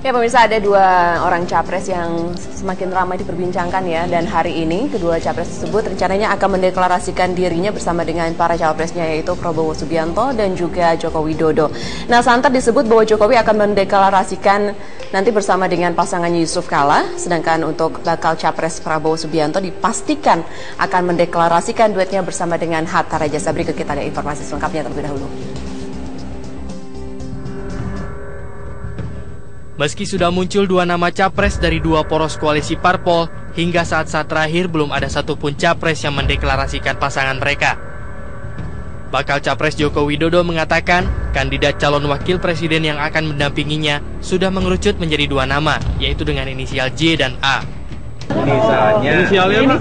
Ya pemirsa, ada dua orang capres yang semakin ramai diperbincangkan ya. Dan hari ini kedua capres tersebut rencananya akan mendeklarasikan dirinya bersama dengan para cawapresnya, yaitu Prabowo Subianto dan juga Joko Widodo. Nah, santer disebut bahwa Jokowi akan mendeklarasikan nanti bersama dengan pasangannya Yusuf Kala. Sedangkan untuk bakal capres Prabowo Subianto dipastikan akan mendeklarasikan duetnya bersama dengan Hatta Rajasa. Berikut kita lihat informasi selengkapnya terlebih dahulu. Meski sudah muncul dua nama capres dari dua poros koalisi parpol, hingga saat-saat terakhir belum ada satupun capres yang mendeklarasikan pasangan mereka. Bakal capres Joko Widodo mengatakan, kandidat calon wakil presiden yang akan mendampinginya sudah mengerucut menjadi dua nama, yaitu dengan inisial J dan A. Inisialnya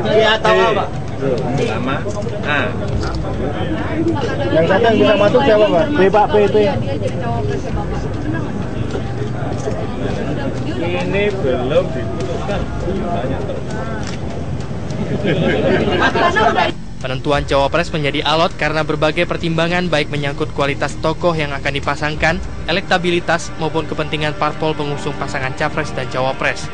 J atau apa? Sama A. Yang satu yang bisa masuk siapa, Pak? B, Pak, B itu ya. Ini belum diputuskan. Penentuan cawapres menjadi alot karena berbagai pertimbangan baik menyangkut kualitas tokoh yang akan dipasangkan, elektabilitas maupun kepentingan parpol pengusung pasangan capres dan cawapres.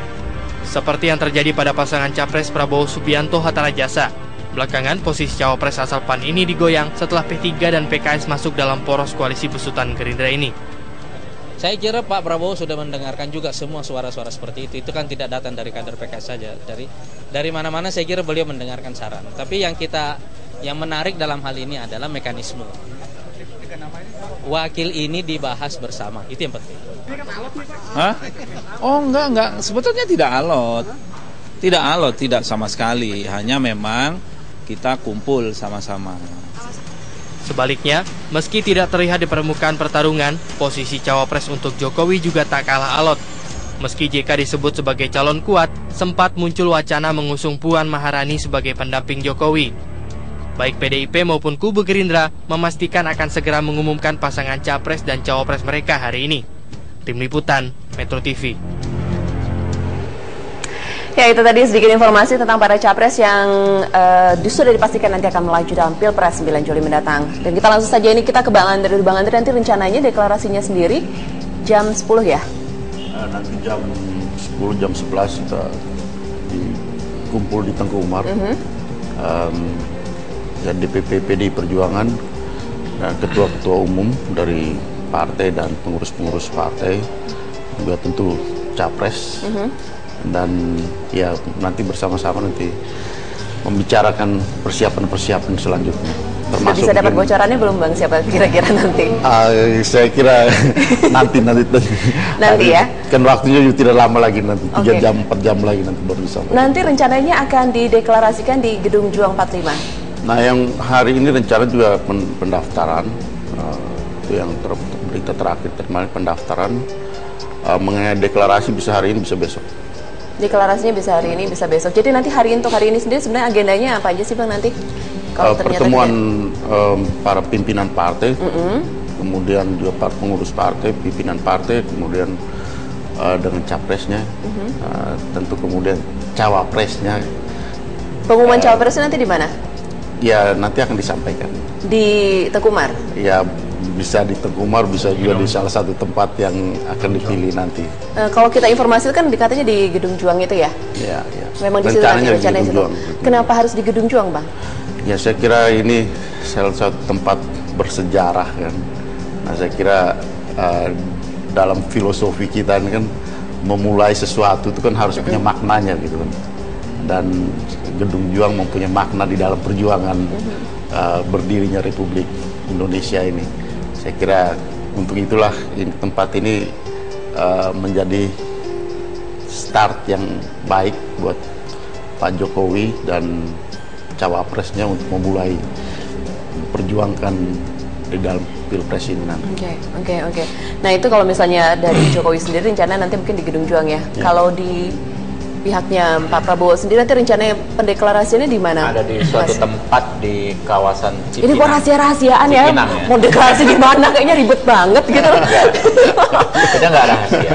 Seperti yang terjadi pada pasangan capres Prabowo Subianto Hatta Rajasa. Belakangan, posisi cawapres asal PAN ini digoyang setelah P3 dan PKS masuk dalam poros koalisi besutan Gerindra ini. Saya kira Pak Prabowo sudah mendengarkan juga semua suara-suara seperti itu. Itu kan tidak datang dari kader PKS saja. Dari mana-mana saya kira beliau mendengarkan saran. Tapi yang menarik dalam hal ini adalah mekanisme. Wakil ini dibahas bersama, itu yang penting. Hah? Oh enggak. Sebetulnya tidak alot. Tidak alot, tidak sama sekali. Hanya memang kita kumpul sama-sama. Sebaliknya, meski tidak terlihat di permukaan pertarungan, posisi cawapres untuk Jokowi juga tak kalah alot. Meski JK disebut sebagai calon kuat, sempat muncul wacana mengusung Puan Maharani sebagai pendamping Jokowi. Baik PDIP maupun kubu Gerindra memastikan akan segera mengumumkan pasangan capres dan cawapres mereka hari ini. Tim Liputan, Metro TV. Ya, itu tadi sedikit informasi tentang para capres yang sudah dipastikan nanti akan melaju dalam Pilpres 9 Juli mendatang. Dan kita langsung saja ini kita ke Bang Andre. Bang Andre, nanti rencananya deklarasinya sendiri jam 10 ya? Nanti jam 10, jam 11 kita kumpul di Tengku Umar. Dan DPP PDI Perjuangan dan ketua-ketua umum dari partai dan pengurus-pengurus partai, juga tentu capres. Dan ya nanti bersama-sama nanti membicarakan persiapan-persiapan selanjutnya. Sudah bisa dapat bocorannya belum Bang, siapa kira-kira nanti? Saya kira nanti ya. Kan waktunya juga tidak lama lagi, nanti 3 jam 4 jam lagi nanti baru bisa. Nanti rencananya akan dideklarasikan di Gedung Juang 45. Nah, yang hari ini rencana juga pendaftaran, itu yang berita terakhir kemarin, pendaftaran mengenai deklarasi bisa hari ini bisa besok. Deklarasinya bisa hari ini, bisa besok. Jadi nanti hari ini sendiri sebenarnya agendanya apa aja sih Bang nanti? Kalau pertemuan para pimpinan partai, kemudian juga para pengurus partai, pimpinan partai, kemudian dengan capresnya, tentu kemudian cawapresnya. Pengumuman cawapresnya nanti di mana? Ya nanti akan disampaikan. Di Tengku Umar? Ya bisa di Tengku Umar, bisa juga di salah satu tempat yang akan dipilih nanti. Kalau kita informasi kan katanya di Gedung Juang itu ya? Ya. Memang di situ nanti rencananya itu. Kenapa harus di Gedung Juang, Bang? Ya saya kira ini salah satu tempat bersejarah kan. Nah saya kira dalam filosofi kita ini kan memulai sesuatu itu kan harus punya maknanya gitu kan. Dan Gedung Juang mempunyai makna di dalam perjuangan berdirinya Republik Indonesia ini. Saya kira untuk itulah tempat ini menjadi start yang baik buat Pak Jokowi dan cawapresnya untuk memulai perjuangkan di dalam Pilpres ini nanti. Oke. Nah itu kalau misalnya dari Jokowi sendiri rencana nanti mungkin di Gedung Juang ya. Kalau di pihaknya Pak Prabowo sendiri nanti rencananya pendeklarasiannya di mana? Ada di suatu tempat di kawasan Cipinang. Ini kok rahasia-rahasiaan ya? Mau deklarasi di mana? Kayaknya ribet banget gitu. Kita nggak rahasia.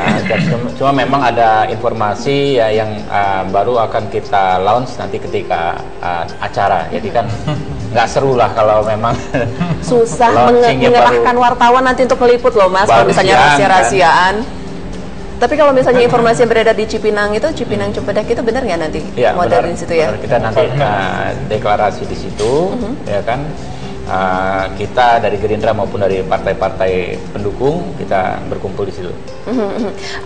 Cuma memang ada informasi ya yang baru akan kita launch nanti ketika acara. Jadi kan nggak seru lah kalau memang susah launchingnya mengerahkan wartawan nanti untuk meliput loh Mas, kalau baru misalnya siang, rahasia-rahasiaan. Tapi kalau misalnya informasi yang beredar di Cipinang itu, Cipinang Cempedak itu benar nggak nanti? Ya, Mau benar, dari situ ya? benar. Kita nanti deklarasi di situ, ya kan. Kita dari Gerindra maupun dari partai-partai pendukung kita berkumpul di situ.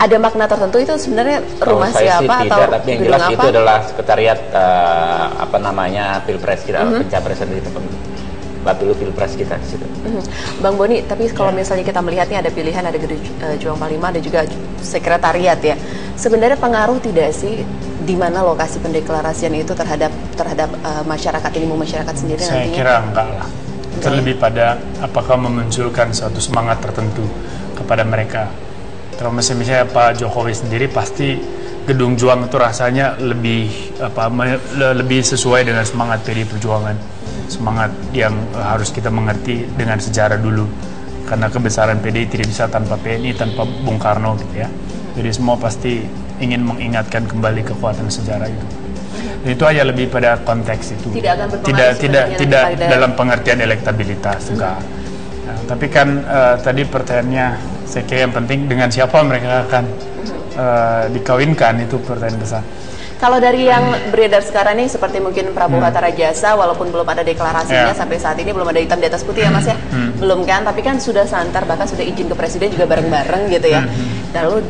Ada makna tertentu itu sebenarnya rumah Kalau saya siapa sih atau tidak, tapi yang gedung jelas apa? itu adalah sekretariat Pilpres kita, pencapresan di Bapilu Pilpres kita di situ. Bang Boni, tapi kalau misalnya kita melihatnya ada pilihan, ada Gedung Juang Panglima, ada juga sekretariat ya. Sebenarnya pengaruh tidak sih di mana lokasi pendeklarasian itu terhadap masyarakat ini, masyarakat sendiri Saya nantinya? kira enggak lah. Terlebih pada apakah memunculkan suatu semangat tertentu kepada mereka. Kalau misalnya Pak Jokowi sendiri pasti Gedung Juang itu rasanya lebih sesuai dengan semangat PDI Perjuangan, semangat yang harus kita mengerti dengan sejarah dulu. Karena kebesaran PDI tidak bisa tanpa PNI, tanpa Bung Karno gitu ya. Jadi semua pasti ingin mengingatkan kembali kekuatan sejarah itu. Dan itu aja lebih pada konteks itu. Tidak akan berpengaruh tidak dalam pengertian elektabilitas enggak. Nah, tapi kan tadi pertanyaannya saya kira yang penting dengan siapa mereka akan dikawinkan, itu pertanyaan besar. Kalau dari yang beredar sekarang nih seperti mungkin Prabowo Hatta Rajasa, walaupun belum ada deklarasinya sampai saat ini, belum ada hitam di atas putih ya Mas ya, belum kan, tapi kan sudah santer, bahkan sudah izin ke Presiden juga bareng-bareng gitu ya. Lalu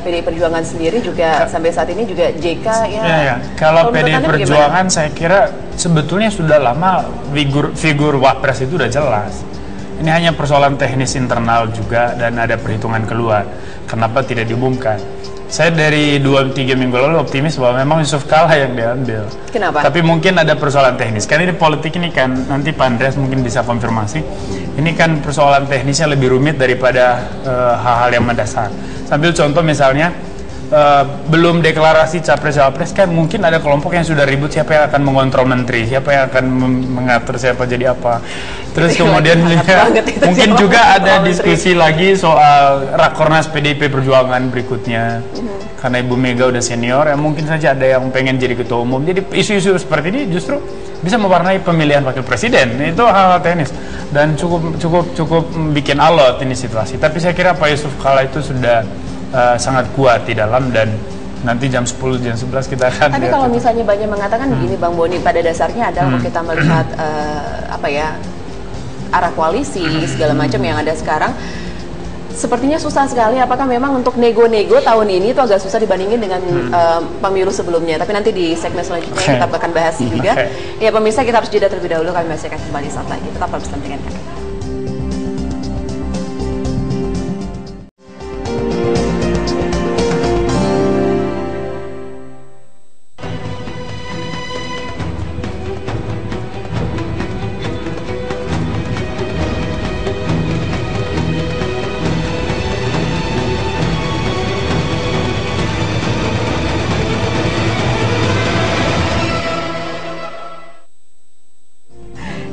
PDI Perjuangan sendiri juga sampai saat ini juga JK ya. Kalau PDI Perjuangan saya kira sebetulnya sudah lama figur Wapres itu udah jelas. Ini hanya persoalan teknis internal juga dan ada perhitungan keluar. Kenapa tidak diumumkan? Saya dari 2-3 minggu lalu optimis bahwa memang Yusuf Kala yang diambil. Kenapa? Tapi mungkin ada persoalan teknis. Kan ini politik ini kan, nanti Pak Andreas mungkin bisa konfirmasi. Ini kan persoalan teknisnya lebih rumit daripada hal-hal yang mendasar. Sambil contoh misalnya, belum deklarasi capres-cawapres kan mungkin ada kelompok yang sudah ribut siapa yang akan mengontrol menteri, siapa yang akan mengatur siapa jadi apa. Terus kemudian juga, mungkin juga ada diskusi lagi soal Rakornas PDIP Perjuangan berikutnya. Karena Ibu Mega udah senior, ya mungkin saja ada yang pengen jadi ketua umum. Jadi isu-isu seperti ini justru bisa mewarnai pemilihan wakil presiden. Itu hal-hal teknis dan cukup bikin alot ini situasi. Tapi saya kira Pak Yusuf Kala itu sudah sangat kuat di dalam, dan nanti jam 10, jam 11 kita akan. Tapi kalau misalnya banyak mengatakan begini Bang Boni, pada dasarnya adalah kalau kita melihat arah koalisi segala macam yang ada sekarang, sepertinya susah sekali. Apakah memang untuk nego-nego tahun ini itu agak susah dibandingin dengan pemilu sebelumnya? Tapi nanti di segmen selanjutnya kita akan bahas juga. Ya pemirsa, kita harus jeda terlebih dahulu, kami masih akan kembali saat lagi. Tetap bersama dengan kami.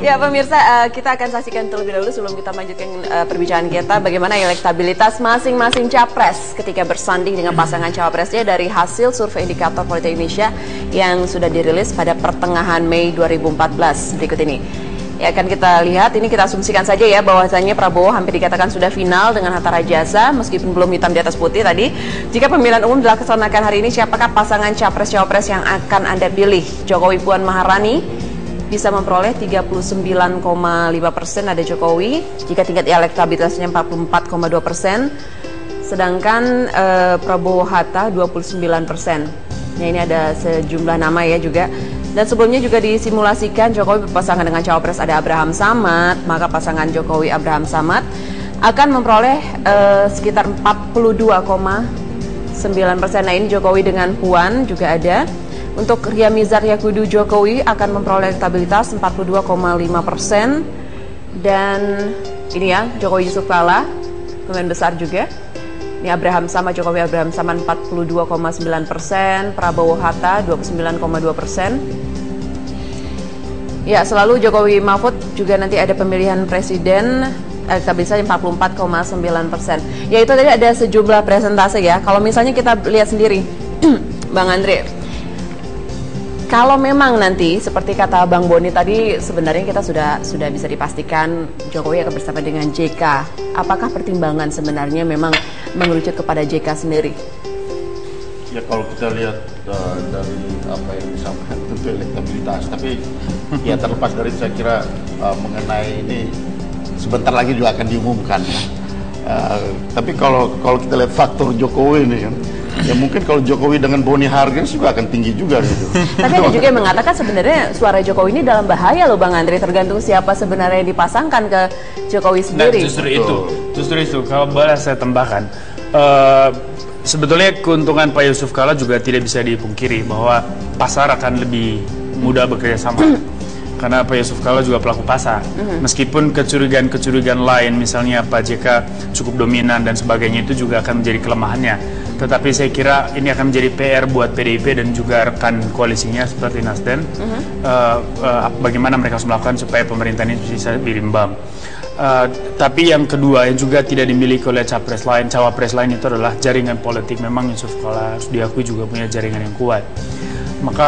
Ya pemirsa, kita akan saksikan terlebih dahulu sebelum kita lanjutkan perbincangan kita bagaimana elektabilitas masing-masing capres ketika bersanding dengan pasangan cawapresnya dari hasil survei indikator politik Indonesia yang sudah dirilis pada pertengahan Mei 2014 berikut ini. Ya, akan kita lihat, ini kita asumsikan saja ya bahwasanya Prabowo hampir dikatakan sudah final dengan Hatta Rajasa meskipun belum hitam di atas putih tadi. Jika pemilihan umum dilaksanakan hari ini, siapakah pasangan capres-cawapres yang akan Anda pilih? Jokowi Puan Maharani bisa memperoleh 39,5% ada Jokowi, jika tingkat elektabilitasnya 44,2%, sedangkan Prabowo Hatta 29%. Nah, ini ada sejumlah nama ya juga. Dan sebelumnya juga disimulasikan Jokowi berpasangan dengan cawapres ada Abraham Samad, maka pasangan Jokowi Abraham Samad akan memperoleh sekitar 42,9%. Nah, ini Jokowi dengan Puan juga ada. Untuk Ria Mizar Yakudu Jokowi akan memperoleh elektabilitas 42,5%, dan ini ya Jokowi Yusuf Kala lumayan besar juga. Ini Abraham sama Jokowi Abraham sama 42,9%, Prabowo Hatta 29,2%. Ya, selalu Jokowi Mahfud juga nanti ada pemilihan presiden elektabilitasnya 44,9%. Ya, itu tadi ada sejumlah presentase ya. Kalau misalnya kita lihat sendiri Bang Andre, Kalau memang nanti seperti kata Bang Boni tadi, sebenarnya kita sudah bisa dipastikan Jokowi akan bersama dengan JK. Apakah pertimbangan sebenarnya memang mengerucut kepada JK sendiri? Ya kalau kita lihat dari apa yang disampaikan tentu elektabilitas, tapi ya terlepas dari saya kira mengenai ini sebentar lagi juga akan diumumkan. Tapi kalau kita lihat faktor Jokowi ini kan, ya mungkin kalau Jokowi dengan Boni Hargens juga akan tinggi juga gitu. Tapi ada juga yang mengatakan sebenarnya suara Jokowi ini dalam bahaya loh Bang Andre, tergantung siapa sebenarnya yang dipasangkan ke Jokowi sendiri. Nah, justru itu kalau boleh saya tambahkan, sebetulnya keuntungan Pak Yusuf Kalla juga tidak bisa dipungkiri bahwa pasar akan lebih mudah bekerja sama. Karena Pak Yusuf Kalla juga pelaku pasar. Meskipun kecurigaan-kecurigaan lain, misalnya Pak JK cukup dominan dan sebagainya, itu juga akan menjadi kelemahannya. Tetapi saya kira ini akan menjadi PR buat PDIP dan juga rekan koalisinya seperti Nasdem. Bagaimana mereka harus melakukan supaya pemerintahan ini bisa berimbang. Tapi yang kedua yang juga tidak dimiliki oleh cawapres lain itu adalah jaringan politik. Memang Yusuf Kalla harus diakui juga punya jaringan yang kuat. Maka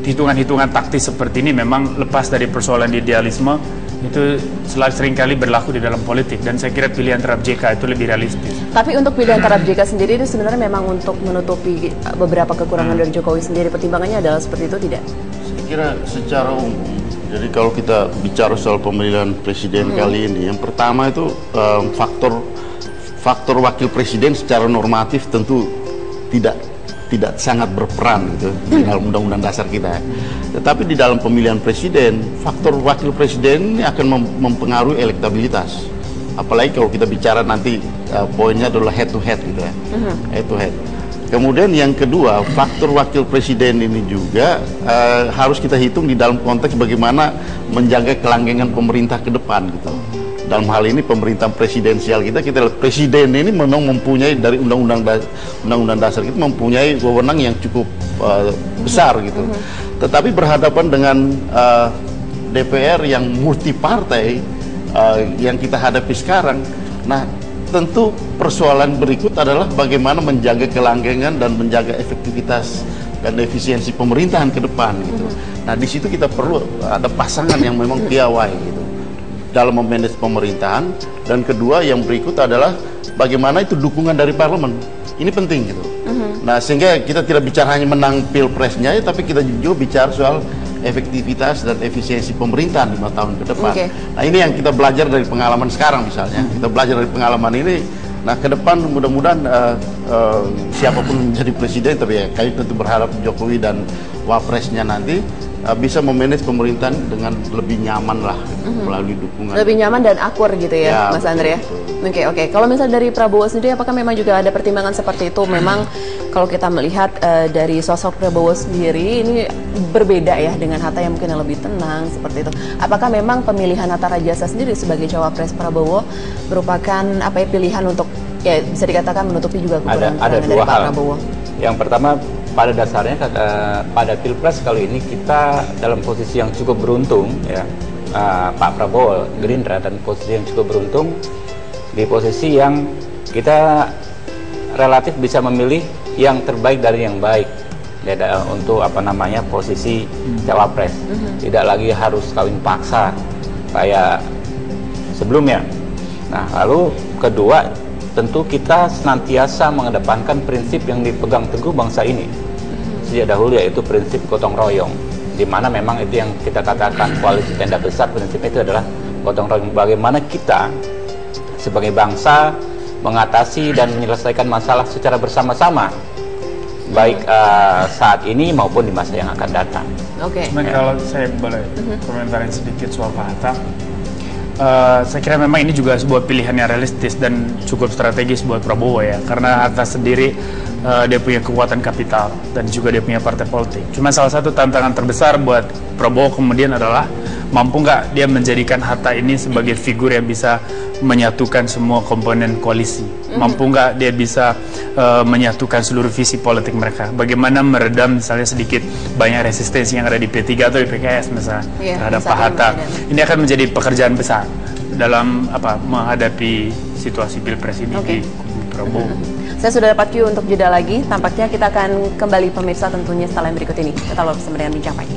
hitungan-hitungan taktis seperti ini memang lepas dari persoalan idealisme, itu seringkali berlaku di dalam politik, dan saya kira pilihan terhadap JK itu lebih realistis. Tapi untuk pilihan terhadap JK sendiri itu sebenarnya memang untuk menutupi beberapa kekurangan dari Jokowi sendiri, pertimbangannya adalah seperti itu tidak? Saya kira secara umum, jadi kalau kita bicara soal pemilihan presiden kali ini, yang pertama itu faktor wakil presiden secara normatif tentu tidak sangat berperan gitu di dalam undang-undang dasar kita. Tetapi di dalam pemilihan presiden, faktor wakil presiden ini akan mempengaruhi elektabilitas. Apalagi kalau kita bicara nanti poinnya adalah head to head gitu ya. Head to head. Kemudian yang kedua, faktor wakil presiden ini juga harus kita hitung di dalam konteks bagaimana menjaga kelanggengan pemerintah ke depan gitu. Dalam hal ini pemerintahan presidensial kita lihat presiden ini memang mempunyai dari undang-undang dasar kita mempunyai wewenang yang cukup besar gitu. Tetapi berhadapan dengan DPR yang multi partai yang kita hadapi sekarang, nah tentu persoalan berikut adalah bagaimana menjaga kelanggengan dan menjaga efektivitas dan efisiensi pemerintahan ke depan gitu. Nah di situ kita perlu ada pasangan yang memang piawai gitu dalam memanage pemerintahan, dan kedua yang berikut adalah bagaimana itu dukungan dari parlemen. Ini penting gitu. Nah sehingga kita tidak bicara hanya menang pilpresnya, tapi kita juga bicara soal efektivitas dan efisiensi pemerintahan 5 tahun ke depan. Nah ini yang kita belajar dari pengalaman sekarang misalnya. Kita belajar dari pengalaman ini. Nah ke depan mudah-mudahan siapapun menjadi presiden, tapi ya kami tentu berharap Jokowi dan wapresnya nanti bisa memanage pemerintahan dengan lebih nyaman lah melalui dukungan. Lebih nyaman dan akur gitu ya, Mas Andre ya. Oke. Kalau misalnya dari Prabowo sendiri, apakah memang juga ada pertimbangan seperti itu? Memang kalau kita melihat dari sosok Prabowo sendiri ini berbeda ya dengan Hatta yang mungkin lebih tenang seperti itu. Apakah memang pemilihan Hatta Rajasa sendiri sebagai cawapres Prabowo merupakan pilihan untuk ya bisa dikatakan menutupi juga kekurangan dari Pak Prabowo? Yang pertama, pada dasarnya pada Pilpres kali ini kita dalam posisi yang cukup beruntung ya, Pak Prabowo Gerindra dan posisi yang cukup beruntung di posisi yang kita relatif bisa memilih yang terbaik dari yang baik ya, untuk posisi cawapres. Tidak lagi harus kawin paksa kayak sebelumnya. Nah lalu kedua, tentu kita senantiasa mengedepankan prinsip yang dipegang teguh bangsa ini sejak dahulu, yaitu prinsip gotong royong, di mana memang itu yang kita katakan koalisi tenda besar. Prinsipnya itu adalah gotong royong, bagaimana kita sebagai bangsa mengatasi dan menyelesaikan masalah secara bersama-sama, baik saat ini maupun di masa yang akan datang. Kalau saya boleh komentarin sedikit soal Pak Hatta, saya kira memang ini juga sebuah pilihan yang realistis dan cukup strategis buat Prabowo ya, karena Hatta sendiri dia punya kekuatan kapital dan juga dia punya partai politik. Cuma salah satu tantangan terbesar buat Prabowo kemudian adalah mampu nggak dia menjadikan Hatta ini sebagai figur yang bisa menyatukan semua komponen koalisi. Mampu nggak dia bisa menyatukan seluruh visi politik mereka. Bagaimana meredam misalnya sedikit banyak resistensi yang ada di P3 atau di PKS misalnya terhadap Pak Hatta. Ini akan menjadi pekerjaan besar dalam menghadapi situasi Pilpres ini di Prabowo. Saya sudah dapat cue untuk jeda lagi. Tampaknya kita akan kembali pemirsa tentunya setelah yang berikut ini. Tetap bersama dengan Bincang Pagi.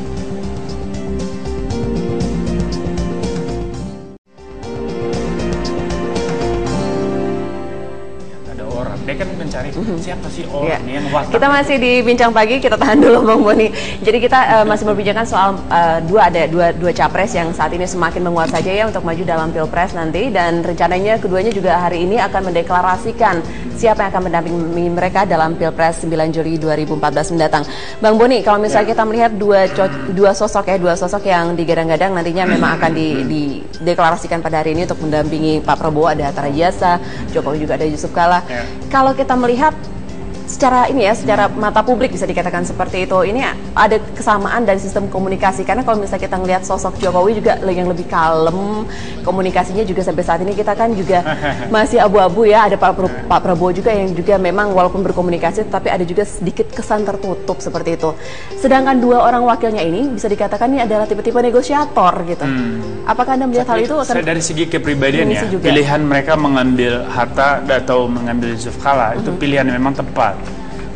Dia kan mencari siapa sih orang yang watak. Kita masih di Bincang Pagi, kita tahan dulu Bang Boni. Jadi kita masih berbincangkan soal dua capres yang saat ini semakin menguat saja ya untuk maju dalam Pilpres nanti, dan rencananya keduanya juga hari ini akan mendeklarasikan siapa yang akan mendampingi mereka dalam Pilpres 9 Juli 2014 mendatang. Bang Boni, kalau misalnya kita melihat dua sosok yang digadang-gadang nantinya memang akan dideklarasikan pada hari ini untuk mendampingi Pak Prabowo, ada Hatta Rajasa, Jokowi juga ada Yusuf Kalla. Kalau kita melihat secara mata publik bisa dikatakan seperti itu, ini ada kesamaan dari sistem komunikasi, karena kalau misalnya kita ngelihat sosok Jokowi juga yang lebih kalem, komunikasinya juga sampai saat ini kita kan juga masih abu-abu ya. Ada Pak Prabowo juga yang juga memang walaupun berkomunikasi tapi ada juga sedikit kesan tertutup seperti itu. Sedangkan dua orang wakilnya ini bisa dikatakan ini adalah tipe-tipe negosiator gitu. Apakah Anda melihat hal itu? Dari segi kepribadian ya, pilihan mereka mengambil Hatta atau mengambil Yusuf Kalla itu pilihan memang tepat,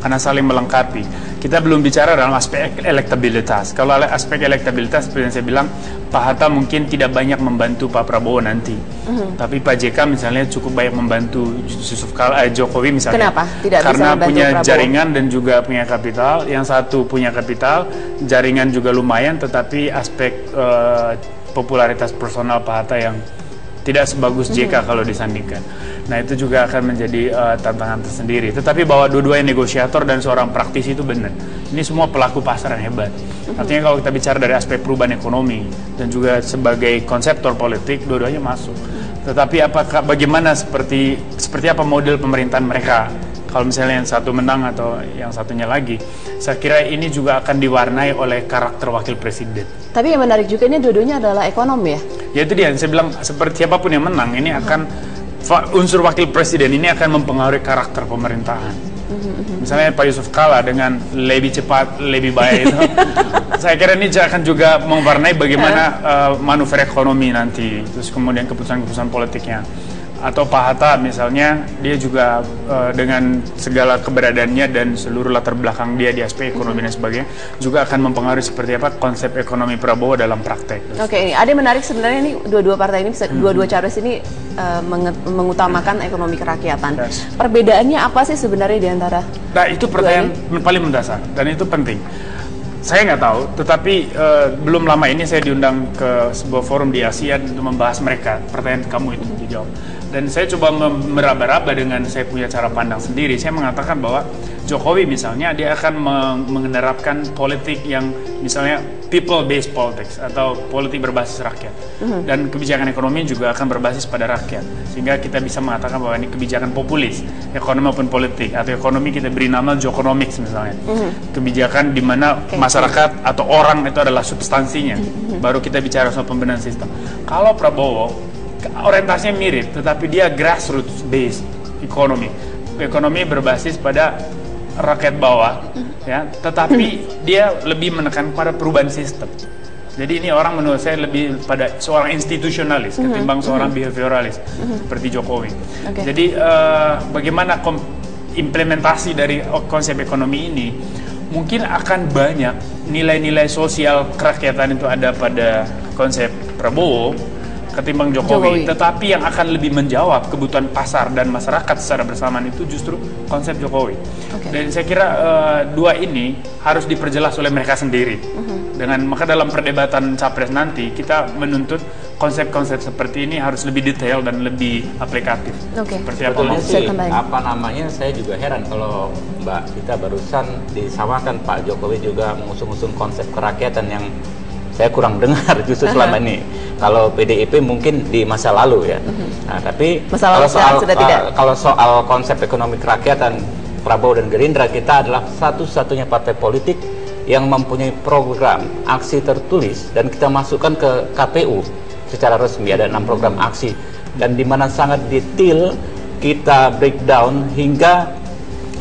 karena saling melengkapi. Kita belum bicara dalam aspek elektabilitas. Kalau aspek elektabilitas, seperti yang saya bilang, Pak Hatta mungkin tidak banyak membantu Pak Prabowo nanti. Tapi Pak JK misalnya cukup banyak membantu Yusuf Kalla, Jokowi misalnya. Kenapa? Karena punya jaringan dan juga punya kapital. Yang satu punya kapital, jaringan juga lumayan, tetapi aspek popularitas personal Pak Hatta yang tidak sebagus JK kalau disandingkan. Nah, itu juga akan menjadi tantangan tersendiri. Tetapi bahwa dua-duanya negosiator dan seorang praktisi itu benar. Ini semua pelaku pasar yang hebat. Artinya kalau kita bicara dari aspek perubahan ekonomi dan juga sebagai konseptor politik, dua-duanya masuk. Tetapi bagaimana seperti apa model pemerintahan mereka? Kalau misalnya yang satu menang atau yang satunya lagi, saya kira ini juga akan diwarnai oleh karakter wakil presiden. Tapi yang menarik juga ini dua-duanya adalah ekonomi ya? Ya itu dia, saya bilang seperti siapapun yang menang, ini akan unsur wakil presiden ini akan mempengaruhi karakter pemerintahan. Misalnya Pak Yusuf Kalla dengan lebih cepat, lebih baik itu, saya kira ini akan juga mewarnai bagaimana manuver ekonomi nanti, terus kemudian keputusan-keputusan politiknya. Atau Pak Hatta misalnya, dia juga dengan segala keberadaannya dan seluruh latar belakang dia di aspek ekonomi dan sebagainya, juga akan mempengaruhi seperti apa konsep ekonomi Prabowo dalam praktek. Oke, ada yang menarik sebenarnya ini dua-dua partai ini, dua-dua capres ini mengutamakan ekonomi kerakyatan. Perbedaannya apa sih sebenarnya di antara? Nah, itu pertanyaan paling mendasar dan itu penting. Saya nggak tahu, tetapi belum lama ini saya diundang ke sebuah forum di Asia untuk membahas mereka. Pertanyaan kamu itu dijawab. Dan saya coba meraba-raba dengan saya punya cara pandang sendiri. Saya mengatakan bahwa Jokowi misalnya dia akan menerapkan politik yang misalnya people-based politics atau politik berbasis rakyat. Dan kebijakan ekonomi juga akan berbasis pada rakyat. Sehingga kita bisa mengatakan bahwa ini kebijakan populis, ekonomi maupun politik. Atau ekonomi kita beri nama Jokonomics misalnya. Kebijakan di mana masyarakat atau orang itu adalah substansinya. Baru kita bicara soal pembenahan sistem. Kalau Prabowo orientasinya mirip, tetapi dia grassroots based ekonomi berbasis pada rakyat bawah, ya. Tetapi dia lebih menekan pada perubahan sistem. Jadi ini orang menurut saya lebih pada seorang institusionalis ketimbang seorang behavioralis seperti Jokowi. Jadi bagaimana implementasi dari konsep ekonomi ini, mungkin akan banyak nilai-nilai sosial kerakyatan itu ada pada konsep Prabowo ketimbang Jokowi. Tetapi yang akan lebih menjawab kebutuhan pasar dan masyarakat secara bersamaan itu justru konsep Jokowi. Dan saya kira dua ini harus diperjelas oleh mereka sendiri. Maka dalam perdebatan capres nanti kita menuntut konsep-konsep seperti ini harus lebih detail dan lebih aplikatif. Seperti apa namanya, saya juga heran kalau Mbak kita barusan disamakan Pak Jokowi juga mengusung-usung konsep kerakyatan yang saya kurang dengar justru selama ini. Kalau PDIP mungkin di masa lalu ya. Nah, tapi kalau soal konsep ekonomi kerakyatan, Prabowo dan Gerindra, kita adalah satu-satunya partai politik yang mempunyai program aksi tertulis dan kita masukkan ke KPU secara resmi. Ada 6 program aksi dan di mana sangat detail kita breakdown hingga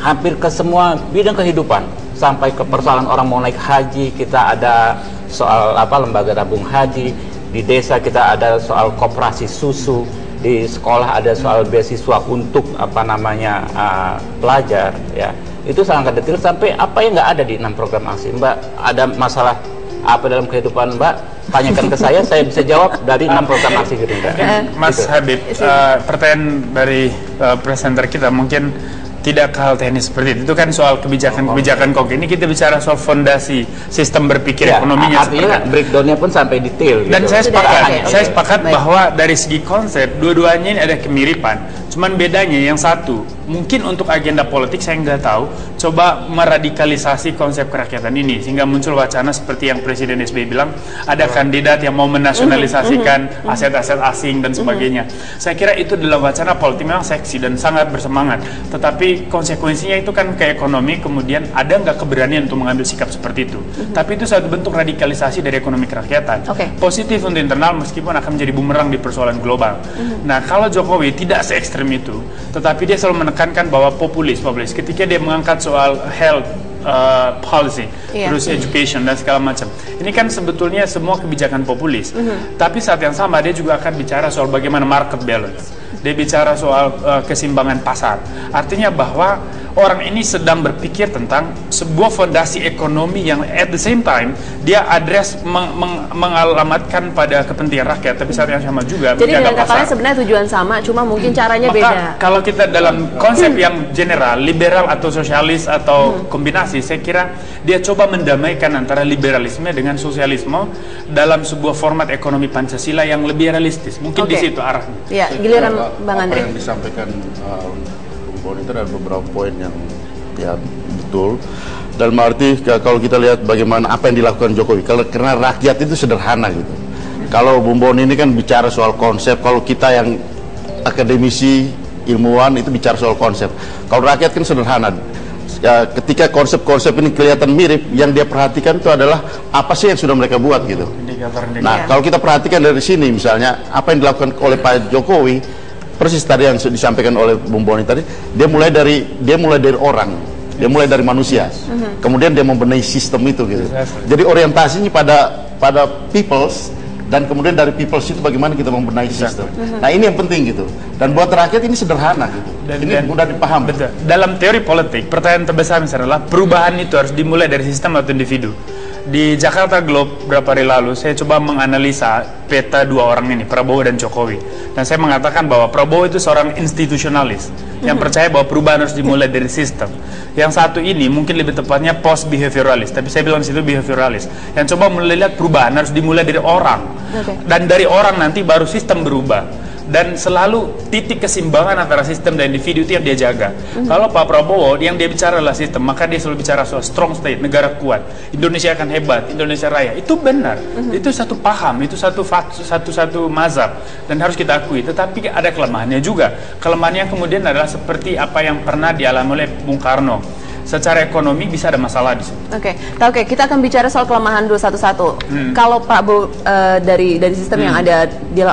hampir ke semua bidang kehidupan, sampai ke persoalan orang mau naik haji, kita ada soal lembaga tabung haji, di desa kita ada soal koperasi susu, di sekolah ada soal beasiswa untuk pelajar, ya itu sangat detail sampai apa yang nggak ada di 6 program aksi. Mbak, ada masalah apa dalam kehidupan Mbak? Tanyakan ke saya bisa jawab dari 6 program aksi Gerindra. Mas Habib, pertanyaan dari presenter kita mungkin tidak ke hal teknis seperti itu kan soal kebijakan konkret. Ini kita bicara soal fondasi sistem berpikir ekonominya. Artinya breakdownnya pun sampai detail. Dan gitu. Saya sepakat bahwa dari segi konsep dua-duanya ini ada kemiripan. Cuman bedanya yang satu, mungkin untuk agenda politik saya nggak tahu, coba meradikalisasi konsep kerakyatan ini sehingga muncul wacana seperti yang Presiden SBY bilang, ada kandidat yang mau menasionalisasikan aset-aset asing dan sebagainya. Saya kira itu dalam wacana politik memang seksi dan sangat bersemangat. Tetapi konsekuensinya itu kan ke ekonomi, kemudian ada nggak keberanian untuk mengambil sikap seperti itu. Tapi itu satu bentuk radikalisasi dari ekonomi kerakyatan. Positif untuk internal meskipun akan menjadi bumerang di persoalan global. Nah, kalau Jokowi tidak se-ekstrem itu, tetapi dia selalu menekankan bahwa populis ketika dia mengangkat soal health policy, terus education dan segala macam. Ini kan sebetulnya semua kebijakan populis. Tapi saat yang sama dia juga akan bicara soal bagaimana market balance. Dia bicara soal keseimbangan pasar. Artinya bahwa orang ini sedang berpikir tentang sebuah fondasi ekonomi yang at the same time dia address mengalamatkan pada kepentingan rakyat, tapi saat yang sama juga jadi dengan katanya sebenarnya tujuan sama, cuma mungkin caranya beda. Kalau kita dalam konsep yang general, liberal atau sosialis atau kombinasi, saya kira dia coba mendamaikan antara liberalisme dengan sosialisme dalam sebuah format ekonomi Pancasila yang lebih realistis. Mungkin di situ arahnya. Ya, giliran Bang Andre. Yang disampaikan itu ada beberapa poin yang ya betul. Dalam arti kalau kita lihat bagaimana apa yang dilakukan Jokowi, karena rakyat itu sederhana gitu. Kalau Bung Boni ini kan bicara soal konsep, kalau kita yang akademisi, ilmuwan itu bicara soal konsep. Kalau rakyat kan sederhana. Ya, ketika konsep-konsep ini kelihatan mirip, yang dia perhatikan itu adalah apa sih yang sudah mereka buat gitu. Nah, kalau kita perhatikan dari sini misalnya apa yang dilakukan oleh Pak Jokowi, persis tadi yang disampaikan oleh Bung Boni tadi, dia mulai dari orang, dia mulai dari manusia, kemudian dia membenahi sistem itu gitu. Jadi orientasinya pada peoples, dan kemudian dari peoples itu bagaimana kita membenahi sistem. Nah ini yang penting gitu. Dan buat rakyat ini sederhana gitu. Ini mudah dipahami. Betul. Dalam teori politik, pertanyaan terbesar misalnya adalah perubahan itu harus dimulai dari sistem atau individu. Di Jakarta Globe beberapa hari lalu saya coba menganalisa peta dua orang ini, Prabowo dan Jokowi, dan saya mengatakan bahwa Prabowo itu seorang institusionalis yang percaya bahwa perubahan harus dimulai dari sistem. Yang satu ini mungkin lebih tepatnya post behavioralist, tapi saya bilang di situ behavioralist, yang coba melihat perubahan harus dimulai dari orang, dan dari orang nanti baru sistem berubah. Dan selalu titik keseimbangan antara sistem dan individu itu yang dia jaga. Kalau Pak Prabowo yang dia bicara adalah sistem, maka dia selalu bicara soal strong state, negara kuat, Indonesia akan hebat, Indonesia raya. Itu benar, itu satu paham, itu satu mazhab, dan harus kita akui. Tetapi ada kelemahannya juga. Kelemahannya kemudian adalah seperti apa yang pernah dialami oleh Bung Karno. Secara ekonomi bisa ada masalah di situ. Oke, kita akan bicara soal kelemahan dulu satu-satu. Kalau Pak Bu dari sistem yang ada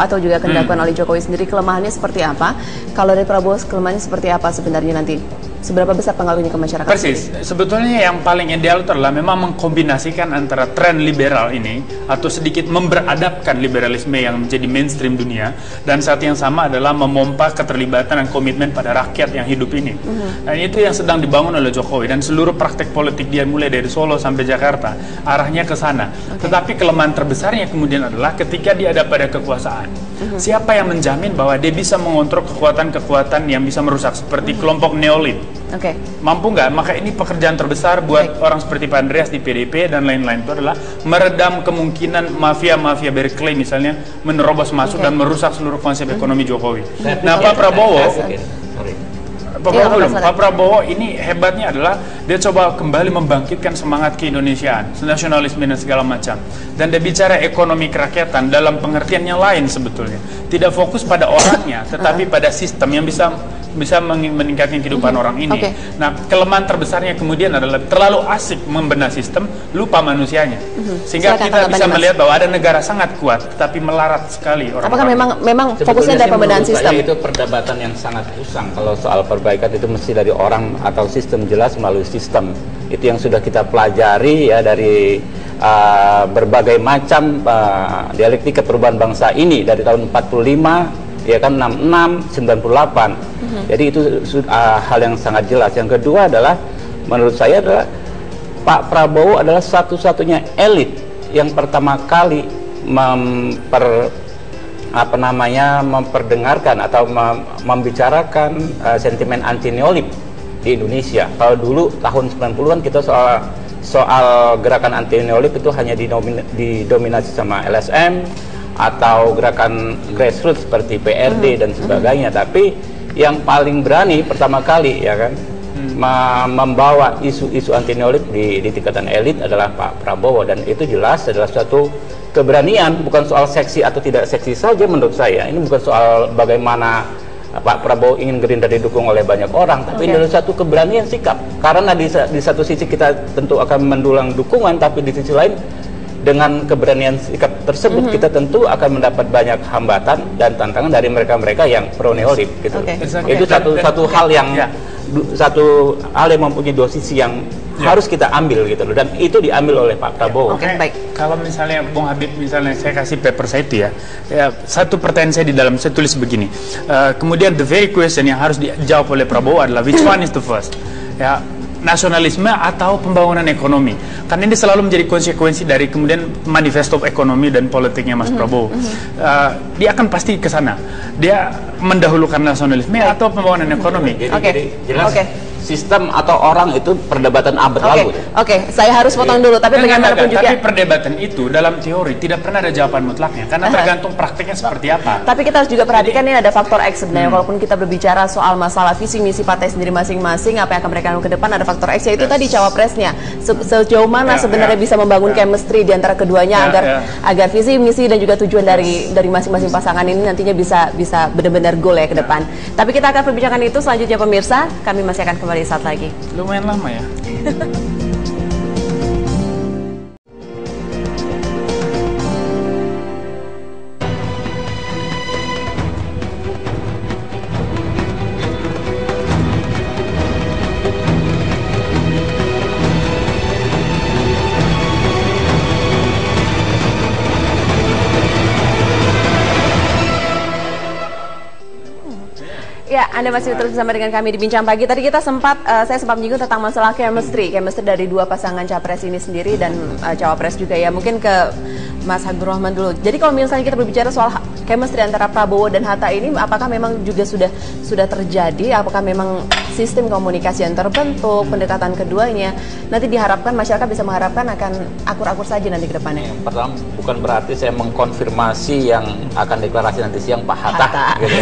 atau juga akan dilakukan oleh Jokowi sendiri, kelemahannya seperti apa? Kalau dari Prabowo, kelemahannya seperti apa sebenarnya nanti? Seberapa besar pengaruhnya ke masyarakat? Persis. Sebetulnya yang paling ideal itu adalah memang mengkombinasikan antara tren liberal ini atau sedikit memberadabkan liberalisme yang menjadi mainstream dunia, dan saat yang sama adalah memompa keterlibatan dan komitmen pada rakyat yang hidup ini. Dan itu yang sedang dibangun oleh Jokowi, dan seluruh praktek politik dia mulai dari Solo sampai Jakarta arahnya ke sana. Tetapi kelemahan terbesarnya kemudian adalah ketika dia ada pada kekuasaan. Siapa yang menjamin bahwa dia bisa mengontrol kekuatan-kekuatan yang bisa merusak seperti kelompok neolib? Mampu nggak? Maka ini pekerjaan terbesar buat orang seperti Pak Andreas di PDIP dan lain-lain, itu adalah meredam kemungkinan mafia-mafia berklaim misalnya menerobos masuk dan merusak seluruh konsep ekonomi Jokowi. Nah, Pak Prabowo ini hebatnya adalah dia coba kembali membangkitkan semangat keindonesiaan, nasionalisme dan segala macam. Dan dia bicara ekonomi kerakyatan dalam pengertian yang lain sebetulnya. Tidak fokus pada orangnya, tetapi pada sistem yang bisa meningkatkan kehidupan orang ini. Nah, kelemahan terbesarnya kemudian adalah terlalu asik membenahi sistem, lupa manusianya. Sehingga kita bisa melihat bahwa ada negara sangat kuat, tetapi melarat sekali orang. Apakah memang fokusnya dari pembenahan sistem? Itu perdebatan yang sangat usang. Kalau soal perbaikan itu mesti dari orang atau sistem, jelas melalui sistem. Itu yang sudah kita pelajari ya dari berbagai macam dialektika perubahan bangsa ini dari tahun 45 ya kan 66, 98. Jadi itu hal yang sangat jelas. Yang kedua adalah menurut saya adalah Pak Prabowo adalah satu-satunya elit yang pertama kali memperdengarkan atau membicarakan sentimen anti neolib di Indonesia. Kalau dulu tahun 90-an kita soal gerakan anti neolib itu hanya didominasi sama LSM atau gerakan grassroots seperti PRD dan sebagainya. Tapi yang paling berani pertama kali ya kan membawa isu-isu anti neolib di tingkatan elit adalah Pak Prabowo, dan itu jelas adalah suatu keberanian, bukan soal seksi atau tidak seksi saja menurut saya. Ini bukan soal bagaimana Pak Prabowo ingin Gerindra didukung oleh banyak orang, tapi ini adalah satu keberanian sikap. Karena di satu sisi kita tentu akan mendulang dukungan, tapi di sisi lain dengan keberanian sikap tersebut kita tentu akan mendapat banyak hambatan dan tantangan dari mereka-mereka yang pro neolib gitu. Itu satu hal yang mempunyai dua sisi yang harus kita ambil gitu loh, dan itu diambil oleh Pak Prabowo. Baik. Kalau misalnya Bung Habib, misalnya saya kasih paper saya itu ya, satu pertanyaan saya di dalam, saya tulis begini. Kemudian the very question yang harus dijawab oleh Prabowo adalah which one is the first? Ya, nasionalisme atau pembangunan ekonomi? Karena ini selalu menjadi konsekuensi dari kemudian manifesto ekonomi dan politiknya Mas Prabowo. Dia akan pasti ke sana. Dia mendahulukan nasionalisme atau pembangunan ekonomi. Jadi jelas sistem atau orang itu perdebatan abad lalu. Saya harus potong dulu, tapi bagaimanapun juga. Tapi perdebatan itu dalam teori tidak pernah ada jawaban mutlaknya, karena tergantung praktiknya seperti apa. Tapi kita harus juga perhatikan ini ada faktor X sebenarnya. Walaupun kita berbicara soal masalah visi misi partai sendiri masing-masing, apa yang akan mereka lakukan ke depan, ada faktor X, yaitu tadi cawapresnya. Sejauh mana sebenarnya bisa membangun chemistry di antara keduanya agar visi misi dan juga tujuan dari masing-masing pasangan ini nantinya bisa benar-benar goal ya ke depan. Tapi kita akan perbincangan itu selanjutnya pemirsa. Kami masih akan kembali saat lagi. Lumayan lama ya. Ya, Anda masih terus bersama dengan kami di Bincang Pagi. Tadi kita saya sempat menyinggung tentang masalah chemistry dari dua pasangan capres ini sendiri dan cawapres juga ya. Mungkin ke Mas Habibur Rahman dulu. Jadi kalau misalnya kita berbicara soal chemistry antara Prabowo dan Hatta ini, apakah memang juga sudah terjadi? Apakah memang sistem komunikasi yang terbentuk, pendekatan keduanya nanti diharapkan masyarakat bisa mengharapkan akan akur-akur saja nanti ke depannya? Yang pertama, bukan berarti saya mengkonfirmasi yang akan deklarasi nanti siang Pak Hatta. Gitu.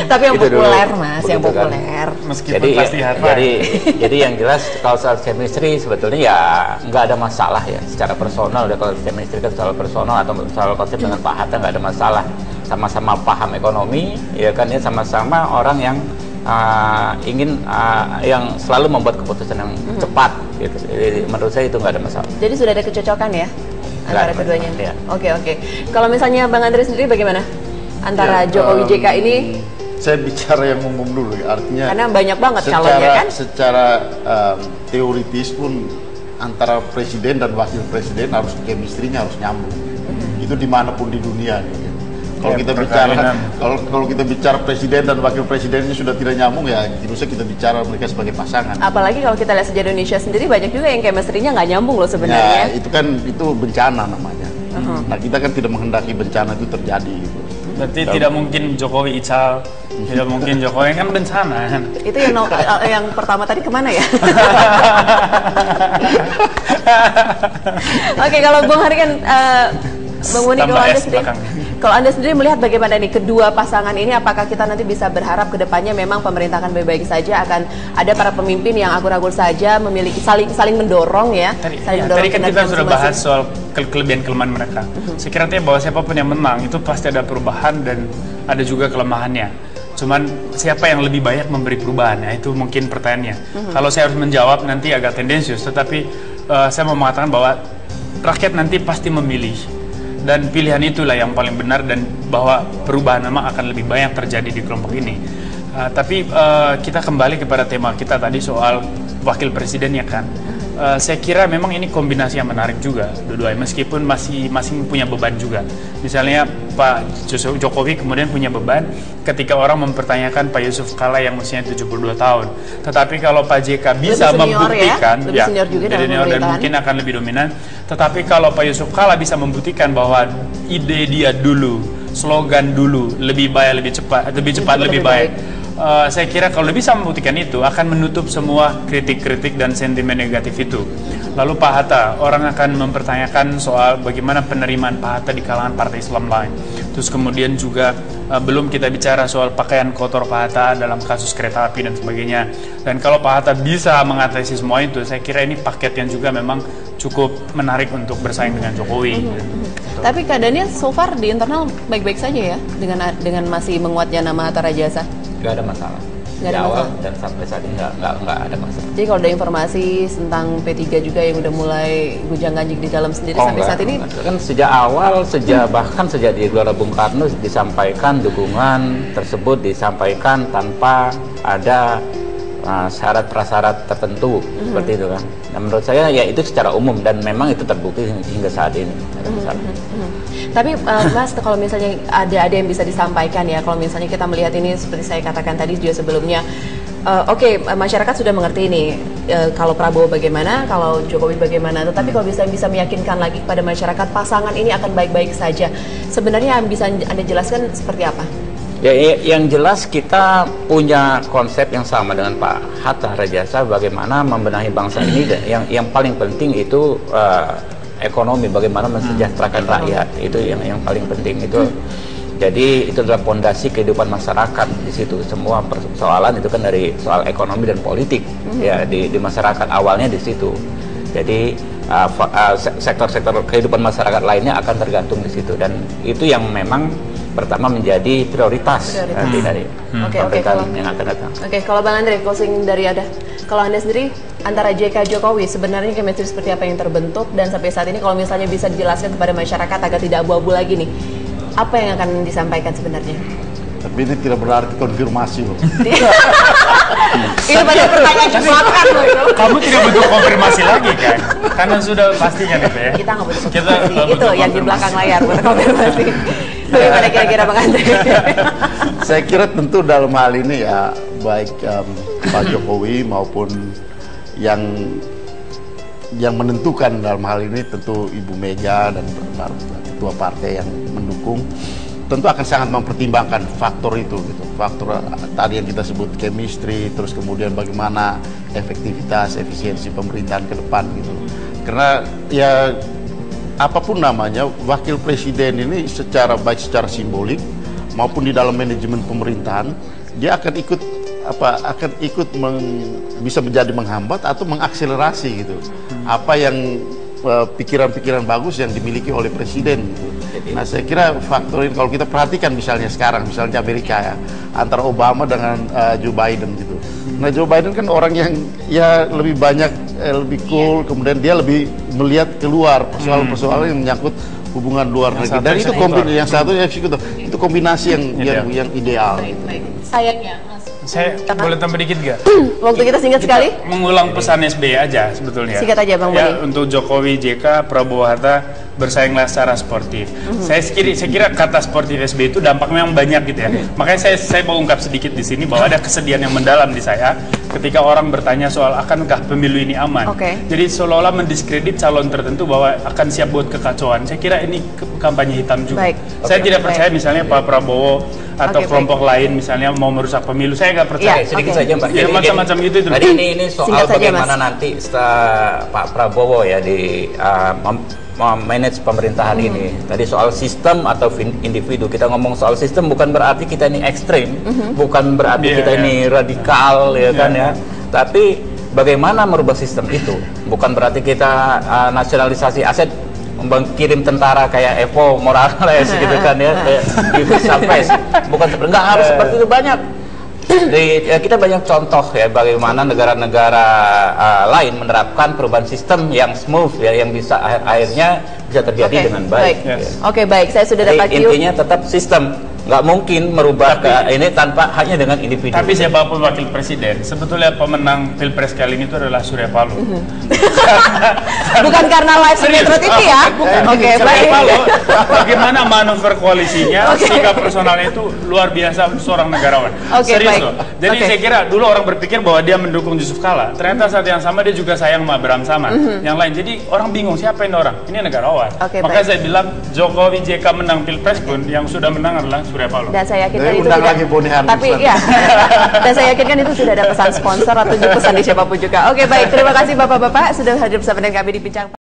Tapi yang populer Mas, yang populer. Kan? Jadi yang jelas kalau soal chemistry sebetulnya ya nggak ada masalah ya secara personal. Udah kalau chemistry kan soal personal atau soal konsep dengan Pak Hatta nggak ada masalah. Sama-sama paham ekonomi, ya kan ya, sama-sama orang yang yang selalu membuat keputusan yang cepat gitu. Jadi, menurut saya itu nggak ada masalah. Jadi sudah ada kecocokan ya antara keduanya. Ya. Oke. Kalau misalnya Bang Andre sendiri bagaimana antara Jokowi JK ini? Saya bicara yang umum dulu, artinya karena banyak banget calonnya kan. Secara teoritis pun antara presiden dan wakil presiden harus chemistry-nya harus nyambung. Itu dimanapun di dunia. Gitu. Kalau kita bicara presiden dan wakil presidennya sudah tidak nyambung, ya tidak usah kita bicara mereka sebagai pasangan. Apalagi kalau kita lihat sejarah Indonesia sendiri banyak juga yang chemistry-nya nggak nyambung loh sebenarnya. Ya, itu bencana namanya. Nah, kita kan tidak menghendaki bencana itu terjadi gitu. Berarti tidak mungkin Jokowi Ical, tidak mungkin Jokowi kan bencana kan. Itu yang pertama tadi kemana ya? Oke, kalau Bung Hari kan Bang Muni, kalau Anda sendiri melihat bagaimana nih kedua pasangan ini, apakah kita nanti bisa berharap ke depannya memang pemerintah akan baik-baik saja, akan ada para pemimpin yang akur-akur saja, memiliki saling mendorong ya. Tadi kan kita sudah bahas soal kelebihan kelemahan mereka. Saya kira bahwa siapapun yang menang itu pasti ada perubahan dan ada juga kelemahannya. Cuman siapa yang lebih banyak memberi perubahan, ya itu mungkin pertanyaannya. Kalau saya harus menjawab nanti agak tendensius, tetapi saya mau mengatakan bahwa rakyat nanti pasti memilih. Dan pilihan itulah yang paling benar, dan bahwa perubahan memang akan lebih banyak terjadi di kelompok ini. Tapi kita kembali kepada tema kita tadi soal wakil presidennya kan. Saya kira memang ini kombinasi yang menarik juga dua-duanya, meskipun masing-masing punya beban juga. Misalnya Pak Jokowi kemudian punya beban ketika orang mempertanyakan Pak Yusuf Kalla yang usianya 72 tahun. Tetapi kalau Pak JK bisa membuktikan, lebih senior juga dalam senior dan mungkin akan lebih dominan. Tetapi kalau Pak Yusuf Kalla bisa membuktikan bahwa ide dia dulu, slogan dulu, lebih baik, lebih cepat, lebih baik. Saya kira kalau bisa membuktikan itu akan menutup semua kritik-kritik dan sentimen negatif itu. Lalu Pak Hatta, orang akan mempertanyakan soal bagaimana penerimaan Pak Hatta di kalangan partai Islam lain. Terus kemudian juga belum kita bicara soal pakaian kotor Pak Hatta dalam kasus kereta api dan sebagainya. Dan kalau Pak Hatta bisa mengatasi semua itu, saya kira ini paket yang juga memang cukup menarik untuk bersaing dengan Jokowi. Tapi keadaannya so far di internal baik-baik saja ya, dengan masih menguatnya nama Hatta Rajasa. Nggak ada masalah. Nggak ada masalah. Dan sampai saat ini nggak ada masalah. Jadi kalau ada informasi tentang P3 juga yang udah mulai gunjang-ganjing di dalam sendiri sampai saat ini? Kan bahkan sejak di Gelora Bung Karno disampaikan dukungan tersebut disampaikan tanpa ada syarat prasyarat tertentu seperti itu kan. Nah, menurut saya ya itu secara umum dan memang itu terbukti hingga saat ini. Ada masalah. Tapi Mas, kalau misalnya ada yang bisa disampaikan ya, kalau misalnya kita melihat ini seperti saya katakan tadi juga sebelumnya, masyarakat sudah mengerti ini, kalau Prabowo bagaimana, kalau Jokowi bagaimana, tetapi kalau bisa meyakinkan lagi kepada masyarakat pasangan ini akan baik-baik saja, sebenarnya yang bisa Anda jelaskan seperti apa? Ya, yang jelas kita punya konsep yang sama dengan Pak Hatta Rajasa bagaimana membenahi bangsa ini, dan yang paling penting itu ekonomi, bagaimana mensejahterakan rakyat, itu yang paling penting itu. Jadi itu adalah fondasi kehidupan masyarakat di situ. Semua persoalan itu kan dari soal ekonomi dan politik ya di masyarakat awalnya di situ. Jadi sektor-sektor kehidupan masyarakat lainnya akan tergantung di situ, dan itu yang memang pertama menjadi prioritas nanti dari pemerintahan yang akan datang. Kalau Bang Andre, closing dari Anda, kalau Anda sendiri antara JK Jokowi sebenarnya chemistry seperti apa yang terbentuk, dan sampai saat ini kalau misalnya bisa dijelaskan kepada masyarakat agar tidak abu-abu lagi nih, apa yang akan disampaikan sebenarnya? Tapi ini tidak berarti konfirmasi loh. Ini banyak pertanyaan jebakan loh itu. Kamu tidak butuh konfirmasi lagi kan? Karena sudah pastinya gitu ya. Kita nggak butuh konfirmasi. Itu yang di belakang layar buat konfirmasi. Bagaimana kira-kira Bang Andre? Saya kira tentu dalam hal ini ya, baik Pak Jokowi maupun yang menentukan dalam hal ini tentu Ibu Mega dan ketua partai yang mendukung, tentu akan sangat mempertimbangkan faktor itu gitu. Faktor tadi yang kita sebut chemistry, terus kemudian bagaimana efektivitas, efisiensi pemerintahan ke depan gitu. Karena ya apapun namanya, wakil presiden ini baik secara simbolik maupun di dalam manajemen pemerintahan, dia akan ikut bisa menjadi menghambat atau mengakselerasi gitu. Apa yang pikiran-pikiran bagus yang dimiliki oleh presiden gitu. Nah, saya kira faktor ini kalau kita perhatikan misalnya Amerika ya, antara Obama dengan Joe Biden gitu. Nah, Joe Biden kan orang yang ya lebih banyak lebih cool, kemudian dia lebih melihat keluar persoalan-persoalan yang menyangkut hubungan luar negeri. Dan itu kombinasi yang satu eksekutif. Itu kombinasi yang ideal. Baik. Sayangnya Saya boleh tambah dikit gak? Waktu kita singkat sekali. Mengulang pesan SBY aja sebetulnya. Singkat aja Bang ya, Boni. untuk Jokowi, JK, Prabowo, Hatta bersainglah secara sportif. Saya kira kata sportif SBY itu dampaknya memang banyak gitu ya. Makanya saya mau ungkap sedikit di sini bahwa ada kesedihan yang mendalam di saya ketika orang bertanya soal akankah pemilu ini aman. Jadi seolah-olah mendiskredit calon tertentu bahwa akan siap buat kekacauan. Saya kira ini kampanye hitam juga. Saya tidak percaya misalnya Pak Prabowo atau kelompok lain misalnya mau merusak pemilu. Saya nggak percaya. Sedikit saja Pak. Ya, macam-macam itu. Tadi ini soal bagaimana nanti setelah Pak Prabowo ya di manage pemerintahan ini. Tadi soal sistem atau individu. Kita ngomong soal sistem bukan berarti kita ini ekstrim, bukan berarti kita ini radikal ya kan ya. Tapi bagaimana merubah sistem itu? Bukan berarti kita nasionalisasi aset, kirim tentara kayak Evo Morales gitu kan ya, sampai bukan nggak harus seperti itu. Banyak kita banyak contoh ya bagaimana negara-negara lain menerapkan perubahan sistem yang smooth ya, yang bisa akhirnya bisa terjadi dengan baik. Baik, saya sudah dapat intinya tetap sistem nggak mungkin merubah ini tanpa hanya dengan individu. Tapi siapapun wakil presiden, sebetulnya pemenang pilpres kali ini itu adalah Surya Paloh. Bukan karena live Metro TV ya? Oke, baik. Bagaimana manuver koalisinya, sikap personalnya itu luar biasa seorang negarawan. Serius loh. Jadi saya kira dulu orang berpikir bahwa dia mendukung Yusuf Kala. Ternyata saat yang sama dia juga sayang sama Abraham Samad. Yang lain. Jadi orang bingung siapa ini orang? Ini negarawan. Makanya saya bilang Jokowi JK menang pilpres pun yang sudah menang adalah Surya Paloh. Dan saya yakinkan itu tidak, tapi ya, dan saya yakinkan itu sudah ada pesan sponsor atau pesan di siapapun juga. Oke, baik, terima kasih bapak-bapak sudah hadir bersama dengan kami di Bincang.